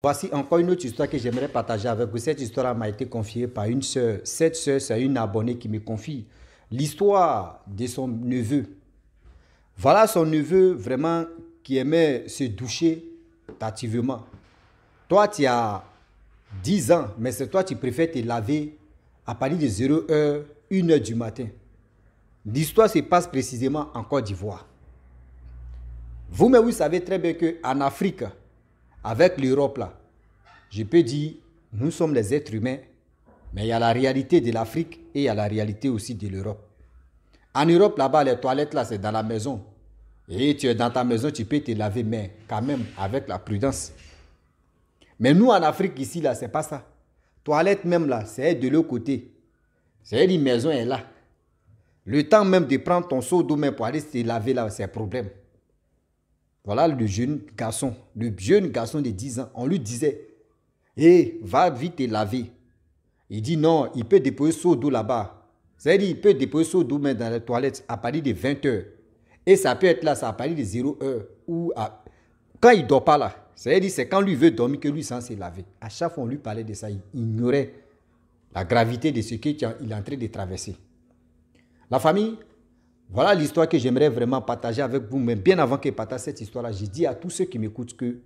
Voici encore une autre histoire que j'aimerais partager avec vous. Cette histoire m'a été confiée par une sœur. Cette sœur, c'est une abonnée qui me confie l'histoire de son neveu. Voilà son neveu vraiment qui aimait se doucher activement. Toi, tu as 10 ans, mais c'est toi qui préfères te laver à partir de 0h, 1h du matin. L'histoire se passe précisément en Côte d'Ivoire. Vous-même, vous savez très bien qu'en Afrique, avec l'Europe là, je peux dire, nous sommes les êtres humains, mais il y a la réalité de l'Afrique et il y a la réalité aussi de l'Europe. En Europe, là-bas, les toilettes là, c'est dans la maison. Et tu es dans ta maison, tu peux te laver, mais quand même avec la prudence. Mais nous, en Afrique, ici, là, c'est pas ça. Toilette même là, c'est de l'autre côté. C'est une maison est là. Le temps même de prendre ton seau d'eau pour aller se laver là, c'est un problème. Voilà le jeune garçon de 10 ans. On lui disait, hé, va vite te laver. Il dit non, il peut déposer seau d'eau là-bas. C'est-à-dire, il peut déposer seau d'eau dans les toilettes à partir de 20h. Et ça peut être là, ça à partir de 0h. Ou quand il ne dort pas là. C'est-à-dire, c'est quand lui veut dormir que lui sent se laver. À chaque fois, on lui parlait de ça. Il ignorait la gravité de ce qu'il est en train de traverser. La famille, voilà l'histoire que j'aimerais vraiment partager avec vous. Mais bien avant que je partage cette histoire-là, j'ai dit à tous ceux qui m'écoutent que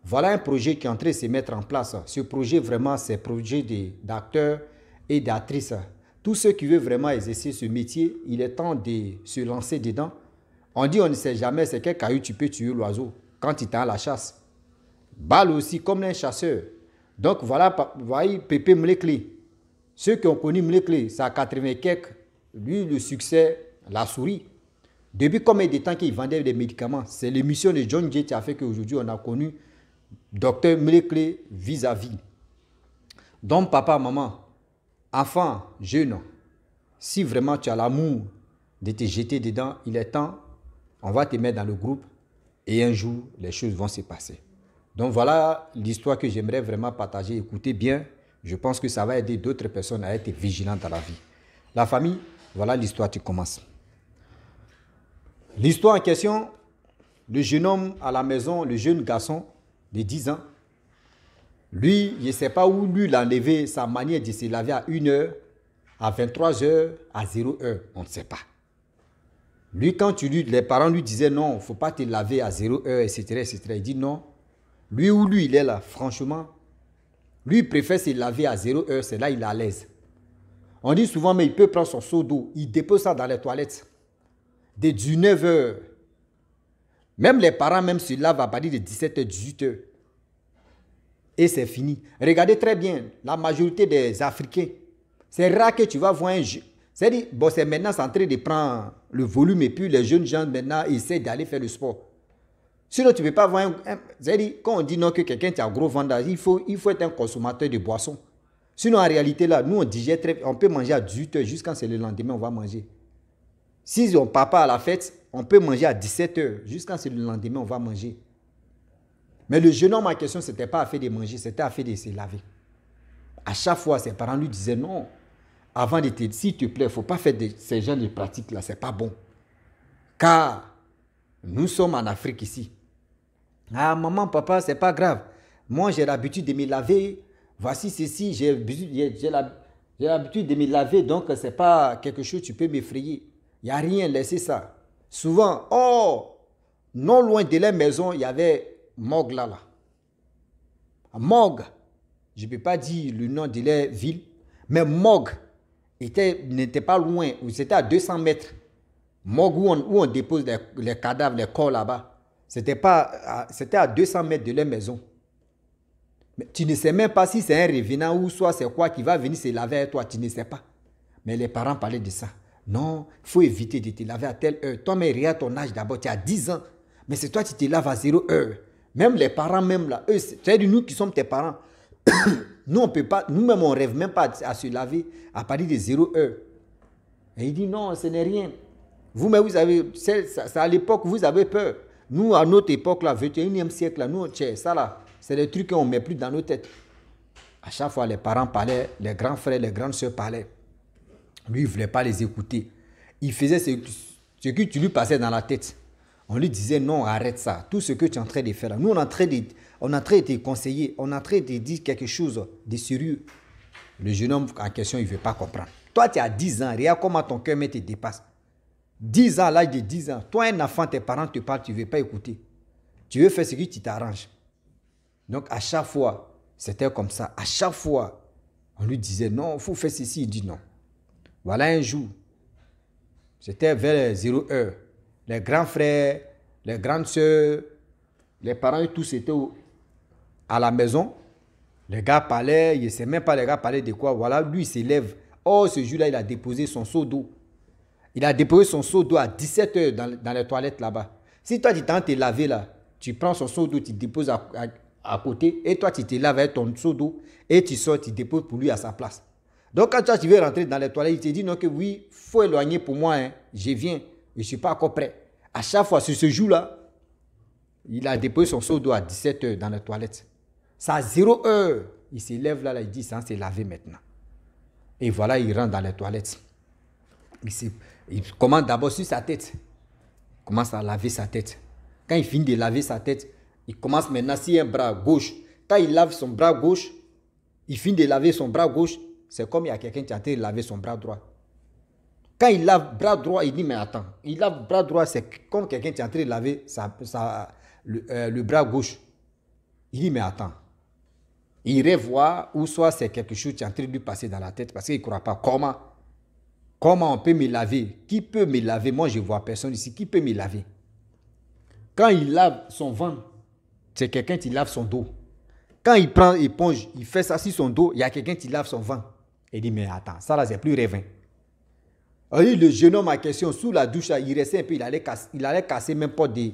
voilà un projet qui est en train de se mettre en place. Ce projet, vraiment, c'est un projet d'acteurs et d'actrices. Tous ceux qui veulent vraiment exercer ce métier, il est temps de se lancer dedans. On dit on ne sait jamais, c'est quel caillou tu peux tuer l'oiseau quand il t'a à la chasse. Balle aussi, comme un chasseur. Donc voilà, voyez, Pépé Mlekle. Ceux qui ont connu Mlekle, c'est à 80 quelques. Lui, le succès, la souris. Depuis combien de temps qu'il vendait des médicaments? C'est l'émission de John Jay qui a fait qu'aujourd'hui, on a connu Docteur Mlekle vis-à-vis. Donc, papa, maman, enfant, jeune, si vraiment tu as l'amour de te jeter dedans, il est temps, on va te mettre dans le groupe et un jour, les choses vont se passer. Donc, voilà l'histoire que j'aimerais vraiment partager. Écoutez bien, je pense que ça va aider d'autres personnes à être vigilantes dans la vie. La famille, voilà l'histoire qui commence. L'histoire en question, le jeune homme à la maison, le jeune garçon de 10 ans, lui, je ne sais pas où lui l'a enlevé sa manière de se laver à 1h, à 23h, à 0h, on ne sait pas. Lui, quand les parents lui disaient non, il ne faut pas te laver à 0h, etc., etc., il dit non. Lui où lui, il est là, franchement, lui, il préfère se laver à 0h, c'est là il est à l'aise. On dit souvent, mais il peut prendre son seau d'eau, il dépose ça dans les toilettes. De 19h. Même les parents même se lavent à partir de 17h, 18h. Et c'est fini. Regardez très bien, la majorité des Africains, c'est rare que tu vas voir un jeu. C'est-à-dire, bon, c'est maintenant en train de prendre le volume et puis les jeunes gens maintenant essaient d'aller faire le sport. Sinon, tu ne peux pas voir c'est-à-dire, quand on dit non que quelqu'un est un gros vendeur, il faut être un consommateur de boissons. Sinon, en réalité, là, nous, on digère on peut manger à 18h jusqu'à ce que le lendemain, on va manger. Si on ne part pas à la fête, on peut manger à 17h. Jusqu'à ce que le lendemain, on va manger. Mais le jeune homme en question, ce n'était pas à faire de manger, c'était à faire de se laver. À chaque fois, ses parents lui disaient non. Avant de te dire, s'il te plaît, il ne faut pas faire ces genres de pratiques-là, ce n'est pas bon. Car nous sommes en Afrique ici. Ah, maman, papa, ce n'est pas grave. Moi, j'ai l'habitude de me laver. Voici ceci, j'ai l'habitude de me laver, donc ce n'est pas quelque chose que tu peux m'effrayer. Il n'y a rien, laissez ça. Souvent, non loin de la maison, il y avait Morgue là. Morgue, je ne peux pas dire le nom de la ville, mais Morgue n'était pas loin, c'était à 200 mètres. Morgue où on dépose les cadavres, les corps là-bas. C'était à 200 mètres de la maison. Mais tu ne sais même pas si c'est un revenant ou soit c'est quoi qui va venir se laver avec toi, tu ne sais pas. Mais les parents parlaient de ça. Non, il faut éviter de te laver à telle heure. Toi, mais regarde ton âge d'abord, tu as 10 ans. Mais c'est toi qui te laves à 0h. Même les parents, même là, eux, c'est-à-dire nous qui sommes tes parents. Nous, on peut pas, nous-mêmes, on ne rêve même pas à se laver à partir de 0h. Et il dit non, ce n'est rien. Vous-même, vous avez, c'est à l'époque, vous avez peur. Nous, à notre époque, là, 21e siècle, là, nous, ça là, c'est des trucs qu'on ne met plus dans nos têtes. À chaque fois, les parents parlaient, les grands frères, les grandes sœurs parlaient. Lui, il ne voulait pas les écouter. Il faisait ce que tu lui passais dans la tête. On lui disait non, arrête ça. Tout ce que tu es en train de faire là. Nous, on est en train de te conseiller. On est en train de te dire quelque chose de sérieux. Le jeune homme en question, il ne veut pas comprendre. Toi, tu as 10 ans. Regarde comment ton cœur te dépasse. 10 ans, à l'âge de 10 ans. Toi, un enfant, tes parents te parlent, tu ne veux pas écouter. Tu veux faire ce que tu t'arranges. Donc, à chaque fois, c'était comme ça. À chaque fois, on lui disait non, il faut faire ceci. Il dit non. Voilà un jour. C'était vers 0 heure. Les grands frères, les grandes sœurs, les parents, tous étaient à la maison. Les gars parlaient, je ne sais même pas les gars parlaient de quoi. Voilà, lui, il s'élève. Oh, ce jour-là, il a déposé son seau d'eau. Il a déposé son seau d'eau à 17 heures dans les toilettes là-bas. Si toi, tu t'en te laver là, tu prends son seau d'eau, tu déposes à côté, et toi, tu te laves avec ton seau d'eau, et tu sors, tu déposes pour lui à sa place. Donc, quand toi, tu veux rentrer dans les toilettes, il te dit non, que oui, il faut éloigner pour moi, hein. Je viens, je ne suis pas encore prêt. À chaque fois, sur ce jour-là, il a déposé son seau d'eau à 17 heures dans les toilettes. C'est à 0 heure. Il se lève là, il dit, ça, c'est lavé maintenant. Et voilà, il rentre dans les toilettes. Il commence d'abord sur sa tête. Il commence à laver sa tête. Quand il finit de laver sa tête, il commence maintenant sur un bras gauche. Quand il lave son bras gauche, il finit de laver son bras gauche, c'est comme il y a quelqu'un qui a en train de laver son bras droit. Quand il lave bras droit, il dit, mais attends, il lave bras droit, c'est comme quelqu'un qui est en train de laver le bras gauche. Il dit, mais attends. Il irait voir, ou soit c'est quelque chose qui est en train de lui passer dans la tête, parce qu'il ne croit pas. Comment on peut me laver? Qui peut me laver? Moi, je ne vois personne ici. Qui peut me laver? Quand il lave son ventre, c'est quelqu'un qui lave son dos. Quand il prend l'éponge, il fait ça sur son dos, il y a quelqu'un qui lave son ventre. Il dit, mais attends, ça là, c'est plus rêvin. Le jeune homme en question, sous la douche, là, il restait un peu, il allait casser même pas des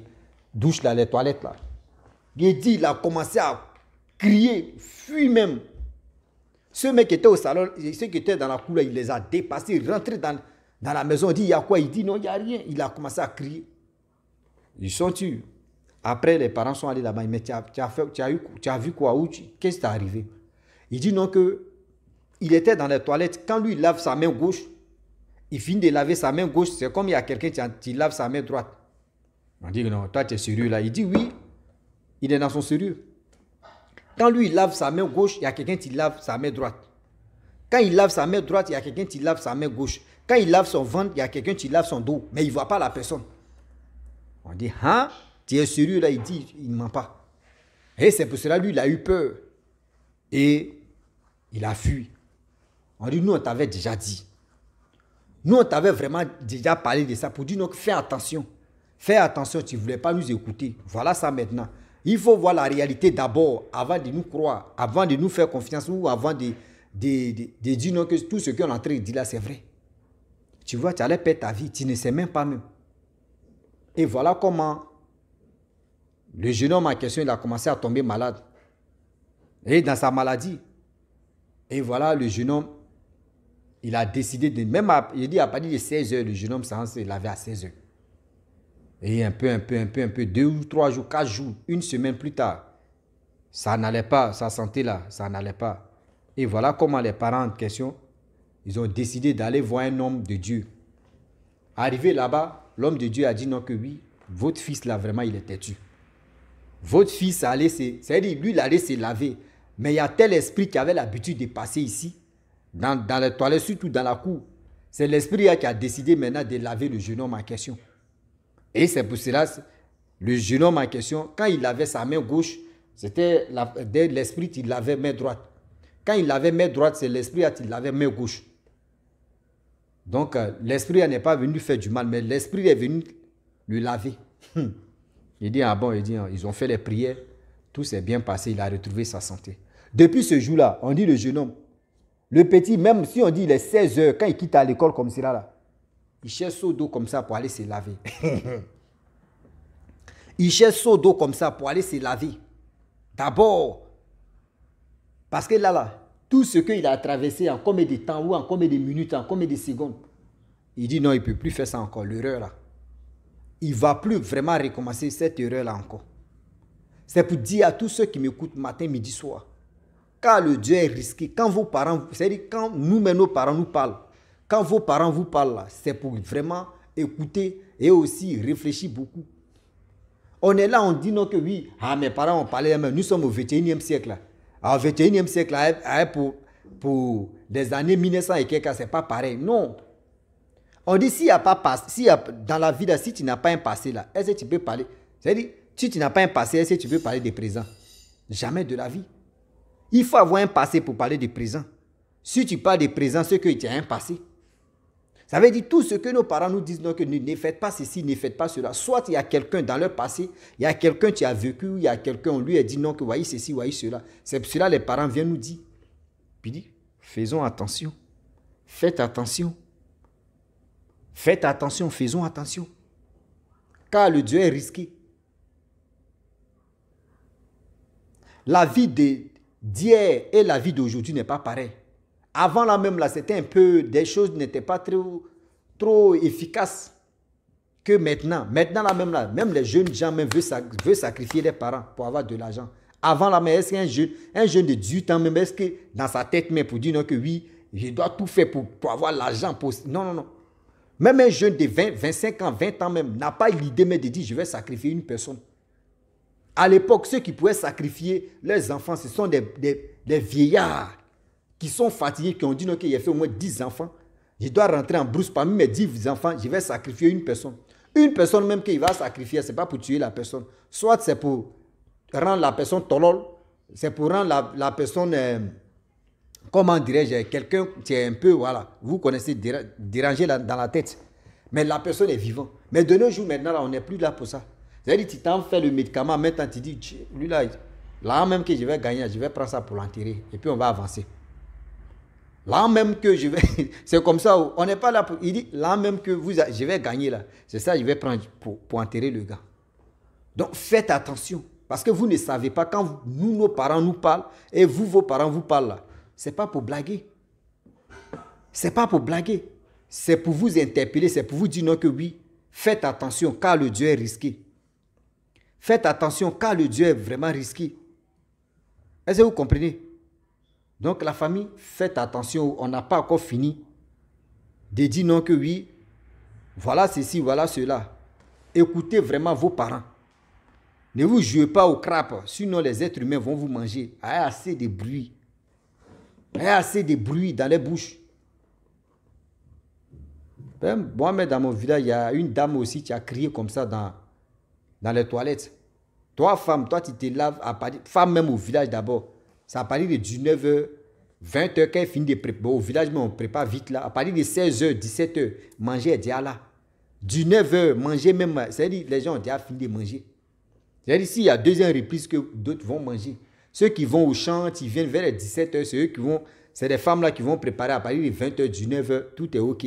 douches, là, les toilettes. Là. Il dit, il a commencé à crier, fuir même. Ce mec qui était au salon, ceux qui étaient dans la cour, là, il les a dépassés, rentré dans la maison, il dit, il y a quoi? Il dit, non, il n'y a rien. Il a commencé à crier. Ils sont tués. Après, les parents sont allés là-bas. Mais tu as vu quoi? Qu'est-ce qui t'est arrivé? Il dit non que il était dans les toilettes. Quand lui, il lave sa main gauche, il finit de laver sa main gauche. C'est comme il y a quelqu'un qui lave sa main droite. On dit non, toi, tu es sérieux là. Il dit oui, il est dans son sérieux. Quand lui, il lave sa main gauche, il y a quelqu'un qui lave sa main droite. Quand il lave sa main droite, il y a quelqu'un qui lave sa main gauche. Quand il lave son ventre, il y a quelqu'un qui lave son dos. Mais il ne voit pas la personne. On dit, hein? Tu es sérieux là? Il dit, il ne ment pas. Et c'est pour cela, lui, il a eu peur. Et il a fui. On dit, nous, on t'avait déjà dit. Nous, on t'avait vraiment déjà parlé de ça pour dire, donc, fais attention. Fais attention, tu ne voulais pas nous écouter. Voilà ça maintenant. Il faut voir la réalité d'abord, avant de nous croire, avant de nous faire confiance ou avant de dire non, que tout ce qu'on est en train de dire là, c'est vrai. Tu vois, tu allais perdre ta vie, tu ne sais même pas même. Et voilà comment le jeune homme en question, il a commencé à tomber malade. Et dans sa maladie. Et voilà, le jeune homme, il a décidé de... Même, il dit à partir de 16 heures, le jeune homme s'est lavé à 16 heures. Et un peu, 2 ou 3 jours, 4 jours, une semaine plus tard, ça n'allait pas, sa santé là, ça n'allait pas. Et voilà comment les parents en question, ils ont décidé d'aller voir un homme de Dieu. Arrivé là-bas, l'homme de Dieu a dit non que oui, votre fils là, vraiment, il est têtu. Votre fils allait c'est-à-dire, lui, il allait se laver. Mais il y a tel esprit qui avait l'habitude de passer ici, dans les toilettes, surtout dans la cour. C'est l'esprit qui a décidé maintenant de laver le jeune homme en question. Et c'est pour cela, le jeune homme en question, quand il lavait sa main gauche, c'était l'esprit qui lavait main droite. Quand il lavait main droite, c'est l'esprit qui lavait main gauche. Donc, l'esprit n'est pas venu faire du mal, mais l'esprit est venu lui laver. Il dit, ah bon, ils ont fait les prières, tout s'est bien passé, il a retrouvé sa santé. Depuis ce jour-là, on dit le jeune homme, le petit, même si on dit il est 16 heures, quand il quitte à l'école comme cela, là, il cherche seau d'eau comme ça pour aller se laver. Il cherche seau d'eau comme ça pour aller se laver. D'abord, parce que là, tout ce qu'il a traversé en combien de temps, ou en combien de minutes, en combien de secondes, il dit non, il ne peut plus faire ça encore, l'erreur là. Il ne va plus vraiment recommencer cette erreur-là encore. C'est pour dire à tous ceux qui m'écoutent matin, midi, soir, quand le Dieu est risqué, quand vos parents, c'est-à-dire quand nous-mêmes, nos parents nous parlent, quand vos parents vous parlent là, c'est pour vraiment écouter et aussi réfléchir beaucoup. On est là, on dit non que oui. Ah, mes parents ont parlé, mais nous sommes au 21e siècle. Là. Alors, au 21e siècle, pour des années 1900 et quelques, c'est pas pareil. Non. On dit s'il n'y a pas passé, dans la vie, là, si tu n'as pas un passé, là, est-ce que tu peux parler? C'est-à-dire, si tu n'as pas un passé, est-ce que tu peux parler de présent? Jamais de la vie. Il faut avoir un passé pour parler de présent. Si tu parles de présent, c'est que tu as un passé. Ça veut dire tout ce que nos parents nous disent, non, que ne faites pas ceci, ne faites pas cela. Soit il y a quelqu'un dans leur passé, il y a quelqu'un qui a vécu, il y a quelqu'un, on lui a dit non, que voyez ceci, voyez cela. C'est pour cela que les parents viennent nous dire. Puis dit, faisons attention. Faites attention. Faites attention, faisons attention. Car le Dieu est risqué. La vie d'hier et la vie d'aujourd'hui n'est pas pareille. Avant là même, là, c'était un peu, des choses n'étaient pas trop efficaces que maintenant. Maintenant là même les jeunes gens même veulent sacrifier les parents pour avoir de l'argent. Avant là, mais est-ce qu'un jeune de 18 ans même, est-ce que dans sa tête même pour dire non que oui, je dois tout faire pour avoir l'argent. Non, non, non. Même un jeune de 20, 25 ans, 20 ans même, n'a pas l'idée même de dire je vais sacrifier une personne. À l'époque, ceux qui pouvaient sacrifier leurs enfants, ce sont des vieillards qui sont fatigués, qui ont dit non, qu'il y a fait au moins 10 enfants. Je dois rentrer en brousse parmi mes 10 enfants, je vais sacrifier une personne. Une personne même qu'il va sacrifier, ce n'est pas pour tuer la personne. Soit c'est pour rendre la personne tolol, c'est pour rendre la personne, comment dirais-je, quelqu'un qui est un peu, voilà, vous connaissez, dérangé dans la tête. Mais la personne est vivante. Mais de nos jours, maintenant, là, on n'est plus là pour ça. C'est-à-dire, tu t'en fais le médicament, maintenant tu dis, lui là même que je vais gagner, je vais prendre ça pour l'enterrer. Et puis on va avancer. Là même que je vais, c'est comme ça, on n'est pas là pour, il dit, là même que je vais gagner là, c'est ça, je vais prendre pour enterrer le gars. Donc faites attention, parce que vous ne savez pas, quand nous, nos parents nous parlent, et vous, vos parents vous parlent là, c'est pas pour blaguer. C'est pas pour blaguer. C'est pour vous interpeller, c'est pour vous dire non que oui, faites attention, car le Dieu est risqué. Faites attention, car le Dieu est vraiment risqué. Est-ce que vous comprenez? Donc la famille, faites attention, on n'a pas encore fini de dire non que oui, voilà ceci, voilà cela. Écoutez vraiment vos parents. Ne vous jouez pas au crap, sinon les êtres humains vont vous manger. Il y a assez de bruit. Il y a assez de bruit dans les bouches. Moi, dans mon village, il y a une dame aussi qui a crié comme ça dans les toilettes. Toi, femme, toi, tu te laves à partir... Femme même au village d'abord. C'est à partir de 19h, 20h qu'elle finit de préparer. Bon, au village, mais on prépare vite là. À partir de 16h, 17h, manger est déjà là. 19h, manger même. C'est-à-dire les gens ont déjà fini de manger. C'est-à-dire s'il y a deuxième reprise que d'autres vont manger. Ceux qui vont au champ, qui viennent vers les 17h, c'est eux qui vont... C'est des femmes là qui vont préparer à partir de 20h, 19h, tout est OK.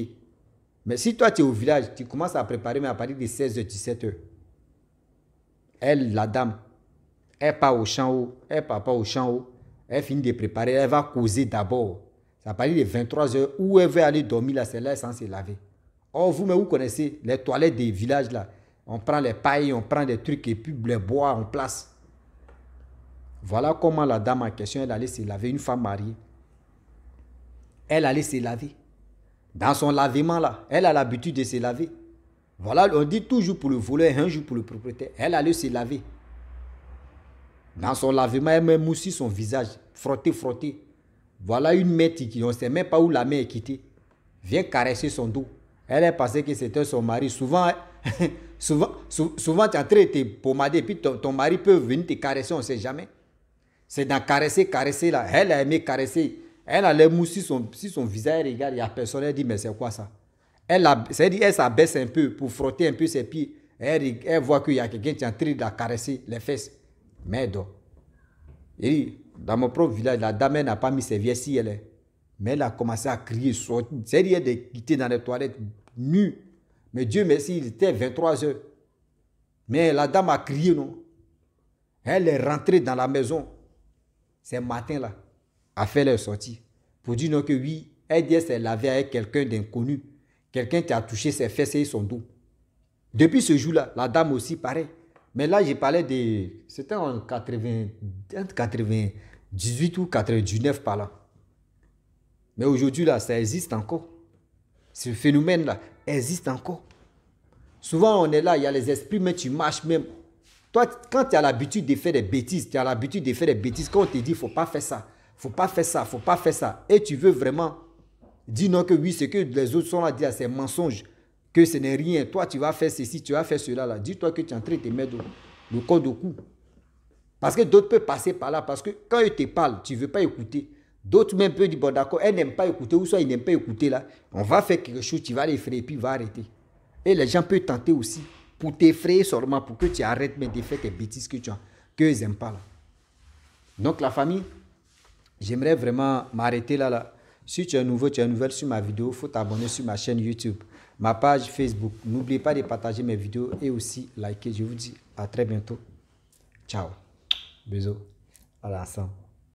Mais si toi, tu es au village, tu commences à préparer mais à partir de 16h, 17h. Elle, la dame, elle part au champ, elle part pas au champ, elle finit de préparer, elle va causer d'abord. Ça partir de 23h, où elle veut aller dormir là, c'est là, elle est censée laver. Or, vous-même, vous connaissez les toilettes des villages là. On prend les pailles, on prend des trucs et puis les bois en place. Voilà comment la dame en question, elle allait se laver, une femme mariée. Elle allait se laver. Dans son lavement là, elle a l'habitude de se laver. Voilà, on dit toujours pour le voleur, un jour pour le propriétaire. Elle allait se laver. Dans son lavement, elle met moussi son visage, frotter, frotter. Voilà une main qui, on ne sait même pas où la main est quittée. Vient caresser son dos. Elle est pensée que c'était son mari. Souvent, souvent tu es en train de te pommader, puis ton mari peut venir te caresser, on ne sait jamais. C'est dans caresser, caresser là. Elle a aimé caresser. Elle a les moussi son visage, elle regarde, il n'y a personne, elle dit, mais c'est quoi ça? C'est-à-dire, elle s'abaisse un peu pour frotter un peu ses pieds. Elle voit qu'il y a quelqu'un qui est en train de la caresser les fesses. Mais elle dort. Et dans mon propre village, la dame n'a pas mis ses vies si elle est. Mais elle a commencé à crier. C'est-à-dire, elle était dans les toilettes nue. Mais Dieu merci, il était 23h. Mais la dame a crié, non? Elle est rentrée dans la maison. Ce matin-là, a fait leur sortie. Pour dire non que oui, elle dit qu'elle s'est lavée avec quelqu'un d'inconnu. Quelqu'un qui a touché ses fesses et son dos. Depuis ce jour-là, la dame aussi, pareil. Mais là, j'ai parlé de... C'était en 98 ou 99 par là. Mais aujourd'hui, là, ça existe encore. Ce phénomène-là existe encore. Souvent, on est là, il y a les esprits, mais tu marches même. Toi, quand tu as l'habitude de faire des bêtises, tu as l'habitude de faire des bêtises, quand on te dit, il ne faut pas faire ça, il ne faut pas faire ça, il ne faut pas faire ça, et tu veux vraiment dire non que oui, ce que les autres sont là, dire c'est mensonge, que ce n'est rien, toi tu vas faire ceci, tu vas faire cela, là. Dis-toi que tu es en train de te mettre le code au cou. Parce que d'autres peuvent passer par là, parce que quand ils te parlent, tu ne veux pas écouter. D'autres même peuvent dire, bon d'accord, elle n'aime pas écouter, ou soit ils n'aiment pas écouter là, on va faire quelque chose, tu vas l'effrayer, puis il va arrêter. Et les gens peuvent tenter aussi, pour t'effrayer seulement, pour que tu arrêtes même de faire tes bêtises que tu as, qu'ils n'aiment pas là. Donc la famille, j'aimerais vraiment m'arrêter là. Si tu es nouveau, tu es nouvelle sur ma vidéo, il faut t'abonner sur ma chaîne YouTube, ma page Facebook. N'oubliez pas de partager mes vidéos et aussi liker. Je vous dis à très bientôt. Ciao. Bisous. À l'ensemble.